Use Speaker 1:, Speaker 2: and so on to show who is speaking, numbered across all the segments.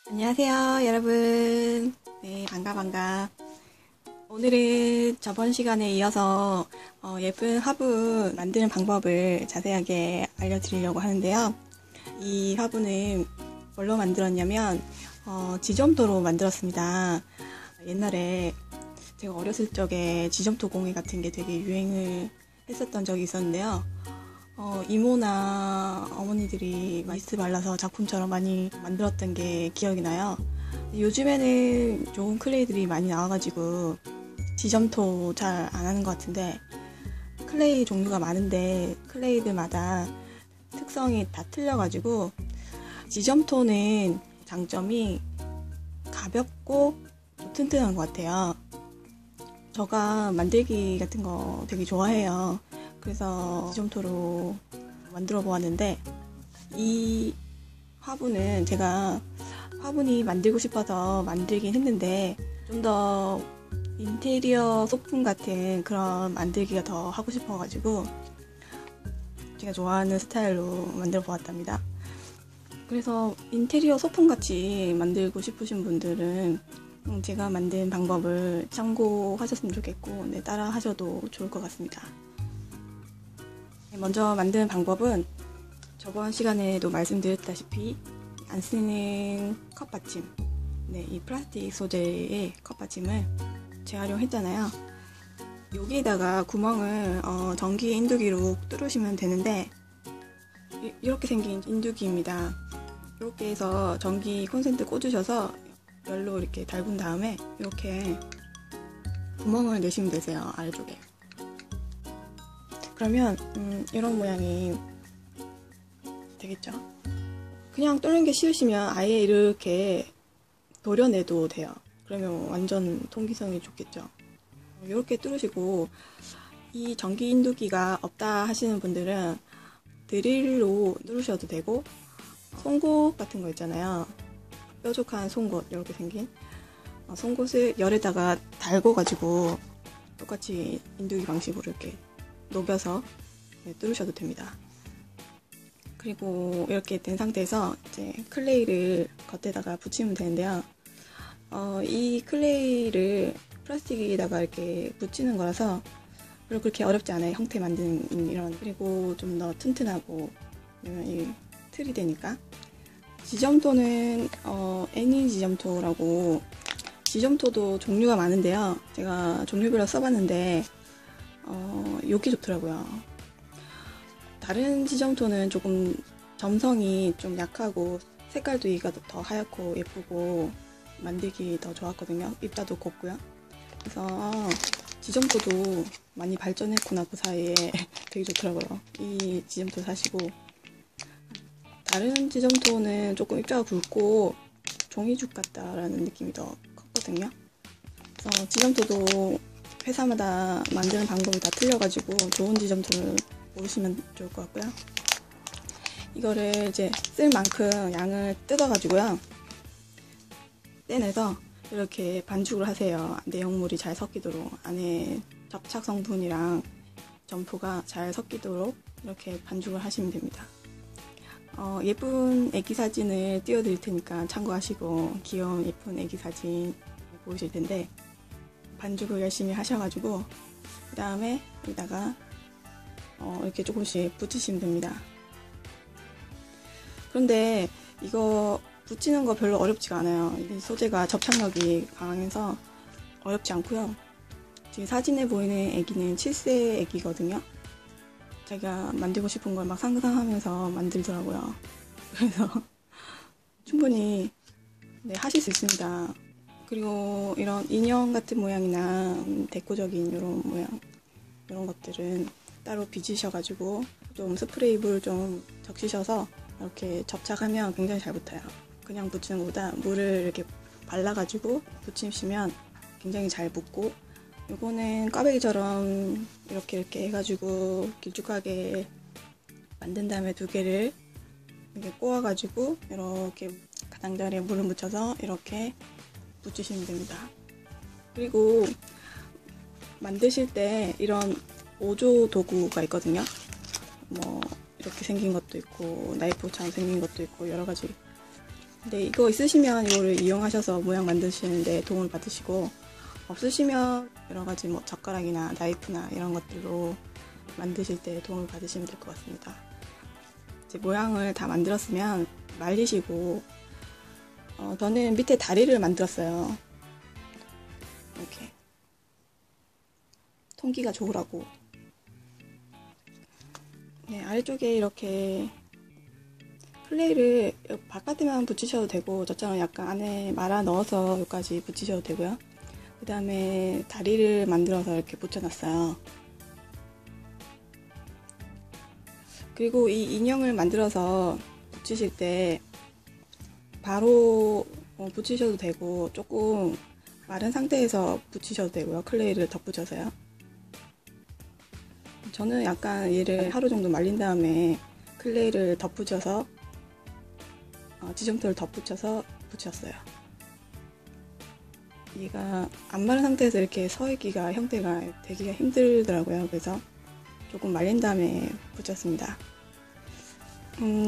Speaker 1: 안녕하세요, 여러분. 네, 반가. 오늘은 저번 시간에 이어서 예쁜 화분 만드는 방법을 자세하게 알려드리려고 하는데요. 이 화분은 뭘로 만들었냐면 지점토로 만들었습니다. 옛날에 제가 어렸을 적에 지점토 공예 같은 게 되게 유행을 했었던 적이 있었는데요. 이모나 어머니들이 마이스 발라서 작품처럼 많이 만들었던 게 기억이 나요. 요즘에는 좋은 클레이들이 많이 나와가지고 지점토 잘 안 하는 것 같은데, 클레이 종류가 많은데 클레이들마다 특성이 다 틀려가지고 지점토는 장점이 가볍고 튼튼한 것 같아요. 제가 만들기 같은 거 되게 좋아해요. 그래서 지점토로 만들어 보았는데, 이 화분은 제가 화분이 만들고 싶어서 만들긴 했는데 좀 더 인테리어 소품 같은 그런 만들기가 더 하고 싶어가지고 제가 좋아하는 스타일로 만들어 보았답니다. 그래서 인테리어 소품 같이 만들고 싶으신 분들은 제가 만든 방법을 참고하셨으면 좋겠고, 따라 하셔도 좋을 것 같습니다. 먼저 만드는 방법은 저번 시간에도 말씀드렸다시피 안 쓰는 컵받침, 이 플라스틱 소재의 컵받침을 재활용했잖아요. 여기에다가 구멍을 전기 인두기로 뚫으시면 되는데, 이렇게 생긴 인두기입니다. 이렇게 해서 전기 콘센트 꽂으셔서 열로 이렇게 달군 다음에 이렇게 구멍을 내시면 되세요, 아래쪽에. 그러면 이런 모양이 되겠죠? 그냥 뚫는 게 싫으시면 아예 이렇게 도려내도 돼요. 그러면 완전 통기성이 좋겠죠? 이렇게 뚫으시고, 이 전기 인두기가 없다 하시는 분들은 드릴로 뚫으셔도 되고, 송곳 같은 거 있잖아요. 뾰족한 송곳, 이렇게 생긴 송곳을 열에다가 달궈가지고 똑같이 인두기 방식으로 이렇게 녹여서 뚫으셔도 됩니다. 그리고 이렇게 된 상태에서 이제 클레이를 겉에다가 붙이면 되는데요. 이 클레이를 플라스틱에다가 이렇게 붙이는 거라서 별로 그렇게 어렵지 않아요. 형태 만드는 이런. 그리고 좀 더 튼튼하고 이 틀이 되니까. 지점토는 애니 지점토라고, 지점토도 종류가 많은데요. 제가 종류별로 써봤는데 요게 좋더라고요. 다른 지점토는 조금 점성이 좀 약하고 색깔도 이가 더 하얗고 예쁘고 만들기 더 좋았거든요. 입자도 곱고요. 그래서 지점토도 많이 발전했구나, 그 사이에. 되게 좋더라고요. 이 지점토 사시고, 다른 지점토는 조금 입자가 굵고 종이죽 같다라는 느낌이 더 컸거든요. 그래서 지점토도 회사마다 만드는 방법이 다 틀려가지고 좋은 지점토를 고르시면 좋을 것 같고요. 이거를 이제 쓸 만큼 양을 뜯어가지고요, 떼내서 이렇게 반죽을 하세요. 내용물이 잘 섞이도록, 안에 접착 성분이랑 점포가 잘 섞이도록 이렇게 반죽을 하시면 됩니다. 예쁜 애기 사진을 띄워드릴 테니까 참고하시고, 귀여운 예쁜 애기 사진 보이실 텐데, 반죽을 열심히 하셔가지고 그 다음에 여기다가 이렇게 조금씩 붙이시면 됩니다. 그런데 이거 붙이는 거 별로 어렵지가 않아요. 이 소재가 접착력이 강해서 어렵지 않고요. 지금 사진에 보이는 애기는 7세 애기거든요. 제가 만들고 싶은 걸 막 상상하면서 만들더라고요. 그래서 충분히 하실 수 있습니다. 그리고 이런 인형 같은 모양이나 데코적인 이런 모양, 이런 것들은 따로 빚으셔가지고 좀 스프레이 물 좀 적시셔서 이렇게 접착하면 굉장히 잘 붙어요. 그냥 붙이는 것보다 물을 이렇게 발라가지고 붙이시면 굉장히 잘 붙고, 요거는 꽈배기처럼 이렇게 해가지고 길쭉하게 만든 다음에 두 개를 이렇게 꼬아가지고 이렇게 가장자리에 물을 묻혀서 이렇게 붙이시면 됩니다. 그리고 만드실 때 이런 오조 도구가 있거든요. 뭐 이렇게 생긴 것도 있고 나이프처럼 생긴 것도 있고 여러 가지 근데 이거 있으시면 이거를 이용하셔서 모양 만드시는데 도움을 받으시고, 없으시면 여러 가지 뭐 젓가락이나 나이프나 이런 것들로 만드실 때 도움을 받으시면 될 것 같습니다. 이제 모양을 다 만들었으면 말리시고, 저는 밑에 다리를 만들었어요. 이렇게 통기가 좋으라고. 네, 아래쪽에 이렇게 클레이를 바깥에만 붙이셔도 되고, 저처럼 약간 안에 말아 넣어서 여기까지 붙이셔도 되고요. 그 다음에 다리를 만들어서 이렇게 붙여놨어요. 그리고 이 인형을 만들어서 붙이실 때 바로 붙이셔도 되고, 조금 마른 상태에서 붙이셔도 되고요. 클레이를 덧붙여서요. 저는 약간 얘를 하루 정도 말린 다음에 클레이를 덧붙여서 지점토를 덧붙여서 붙였어요. 얘가 안 마른 상태에서 이렇게 서 있기가 형태가 되기가 힘들더라고요. 그래서 조금 말린 다음에 붙였습니다.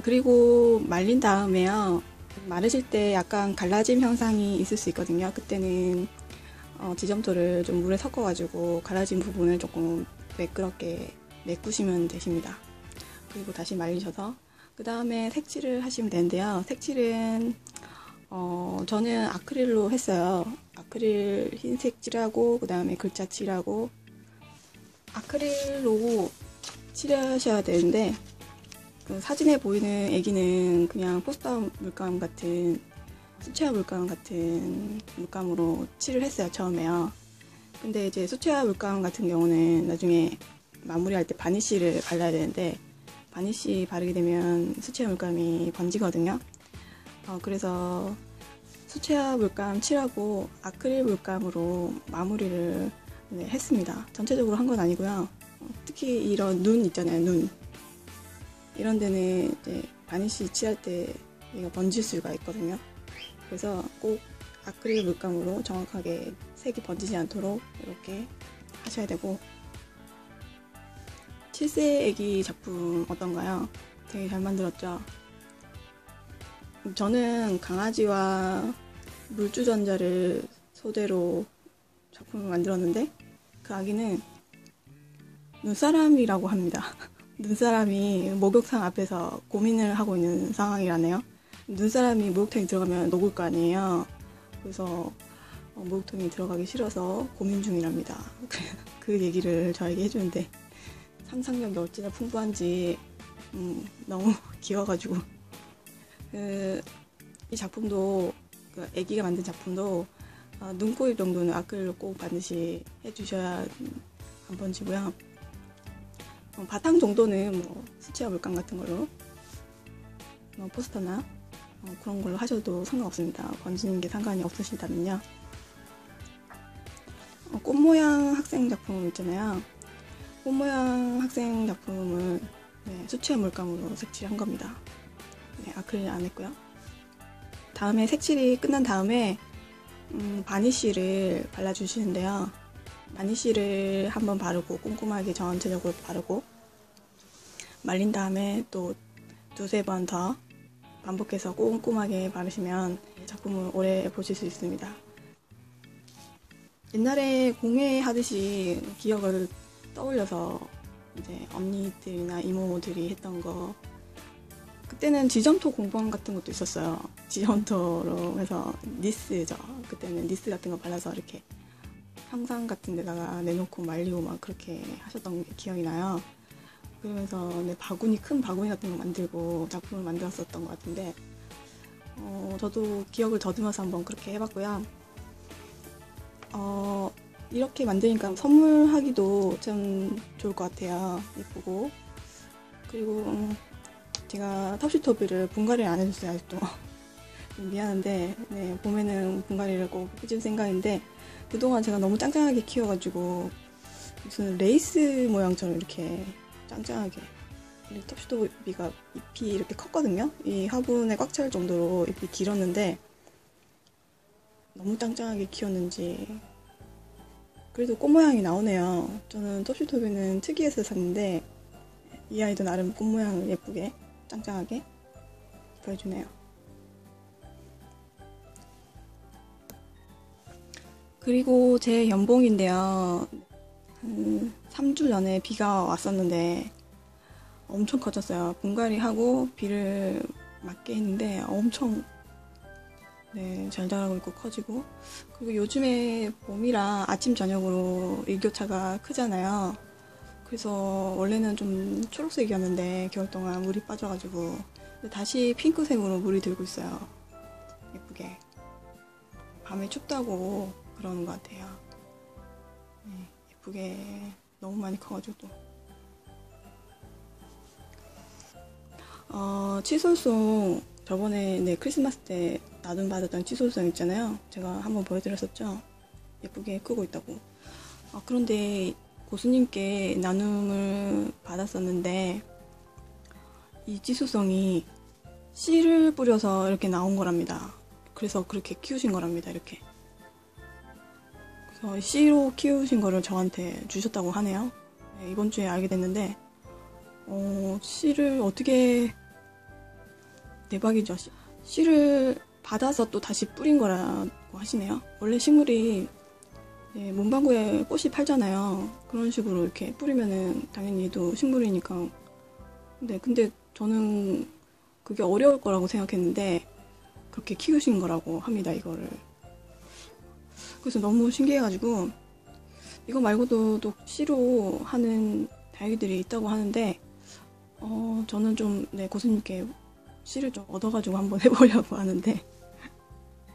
Speaker 1: 그리고 말린 다음에요. 마르실 때 약간 갈라짐 현상이 있을 수 있거든요. 그때는 지점토를 좀 물에 섞어가지고 갈라진 부분을 조금 매끄럽게 메꾸시면 되십니다. 그리고 다시 말리셔서 그 다음에 색칠을 하시면 되는데요. 색칠은 저는 아크릴로 했어요. 아크릴 흰색 칠하고 그 다음에 글자 칠하고 아크릴로 칠하셔야 되는데, 그 사진에 보이는 애기는 그냥 포스터 물감 같은 수채화 물감 같은 물감으로 칠을 했어요, 처음에요. 근데 이제 수채화 물감 같은 경우는 나중에 마무리할 때 바니쉬를 발라야 되는데, 바니쉬 바르게 되면 수채화 물감이 번지거든요. 그래서 수채화 물감 칠하고 아크릴 물감으로 마무리를 했습니다. 전체적으로 한 건 아니고요. 특히 이런 눈 있잖아요, 눈. 이런 데는 이제 바니쉬 칠할 때 얘가 번질 수가 있거든요. 그래서 꼭 아크릴 물감으로 정확하게 색이 번지지 않도록 이렇게 하셔야 되고, 7세 애기 작품 어떤가요? 되게 잘 만들었죠? 저는 강아지와 물주전자를 소재로 작품을 만들었는데, 그 아기는 눈사람이라고 합니다. 눈사람이 목욕탕 앞에서 고민을 하고 있는 상황이라네요. 눈사람이 목욕탕에 들어가면 녹을 거 아니에요. 그래서 목욕탕에 들어가기 싫어서 고민 중이랍니다. 그 얘기를 저에게 해주는데 상상력이 어찌나 풍부한지 너무 귀여워가지고, 이 작품도, 그 애기가 만든 작품도 눈, 코, 입 정도는 아크릴로 꼭 반드시 해주셔야 한 번지고요. 바탕 정도는 뭐 수채화 물감 같은 걸로 포스터나 그런 걸로 하셔도 상관없습니다. 번지는 게 상관이 없으시다면요. 꽃 모양 학생 작품 있잖아요. 꽃 모양 학생 작품을 수채화 물감으로 색칠한 겁니다. 아크릴 안 했고요. 다음에 색칠이 끝난 다음에 바니쉬를 발라주시는데요. 바니쉬를 한번 바르고 꼼꼼하게 전체적으로 바르고 말린 다음에 또 두세 번 더 반복해서 꼼꼼하게 바르시면 작품을 오래 보실 수 있습니다. 옛날에 공예 하듯이 기억을 떠올려서 이제 언니들이나 이모들이 했던 거, 그때는 지점토 공방 같은 것도 있었어요. 지점토로 해서 니스죠. 그때는 니스 같은 거 발라서 이렇게 형상 같은 데다가 내놓고 말리고 막 그렇게 하셨던 게 기억이 나요. 그러면서 바구니, 큰 바구니 같은 거 만들고 작품을 만들었었던 것 같은데, 저도 기억을 더듬어서 한번 그렇게 해봤고요. 이렇게 만드니까 선물하기도 참 좋을 것 같아요. 예쁘고. 그리고 제가 텁시토비를 분갈이를 안 해줬어요, 아직도. 미안한데, 봄에는 분갈이를 꼭 해줄 생각인데, 그동안 제가 너무 짱짱하게 키워가지고 무슨 레이스 모양처럼 이렇게 짱짱하게, 텁시토비가 잎이 이렇게 컸거든요. 이 화분에 꽉 찰 정도로 잎이 길었는데 너무 짱짱하게 키웠는지 그래도 꽃 모양이 나오네요. 저는 텁시토비는 특이해서 샀는데 이 아이도 나름 꽃 모양을 예쁘게 짱짱하게 보여주네요. 그리고 제 연봉인데요. 한 3주 전에 비가 왔었는데 엄청 커졌어요. 분갈이 하고 비를 맞게 했는데 엄청 네, 잘 자라고 있고 커지고. 그리고 요즘에 봄이라 아침 저녁으로 일교차가 크잖아요. 그래서 원래는 좀 초록색이었는데 겨울 동안 물이 빠져가지고 다시 핑크색으로 물이 들고 있어요. 예쁘게. 밤에 춥다고 그러는 것 같아요. 네, 예쁘게 너무 많이 커가지고 또. 칫솔송 저번에 네, 크리스마스 때 나눔 받았던 칫솔송 있잖아요. 제가 한번 보여드렸었죠. 예쁘게 크고 있다고. 그런데 고수님께 나눔을 받았었는데 이 칫솔송이 씨를 뿌려서 이렇게 나온 거랍니다. 그래서 그렇게 키우신 거랍니다. 이렇게. 그래서 씨로 키우신 거를 저한테 주셨다고 하네요. 네, 이번 주에 알게 됐는데 씨를 어떻게 대박이죠. 씨를 받아서 또 다시 뿌린 거라고 하시네요. 원래 식물이 네, 문방구에 꽃이 팔잖아요. 그런 식으로 이렇게 뿌리면은 당연히 얘도 식물이니까. 근데 저는 그게 어려울 거라고 생각했는데 그렇게 키우신 거라고 합니다, 이거를. 그래서 너무 신기해가지고 이거 말고도 또 씨로 하는 다육이들이 있다고 하는데 저는 좀 네, 고수님께 씨를 좀 얻어가지고 한번 해보려고 하는데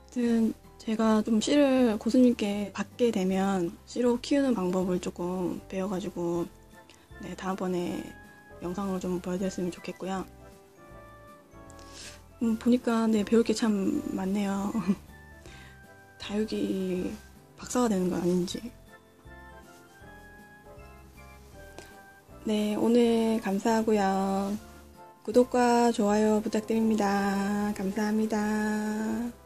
Speaker 1: 아무튼 제가 좀 씨를 고수님께 받게 되면 씨로 키우는 방법을 조금 배워가지고 네, 다음번에 영상으로 좀 보여드렸으면 좋겠고요. 보니까 네, 배울 게 참 많네요. 다육이 박사가 되는 건 아닌지. 네, 오늘 감사하고요. 구독과 좋아요 부탁드립니다. 감사합니다.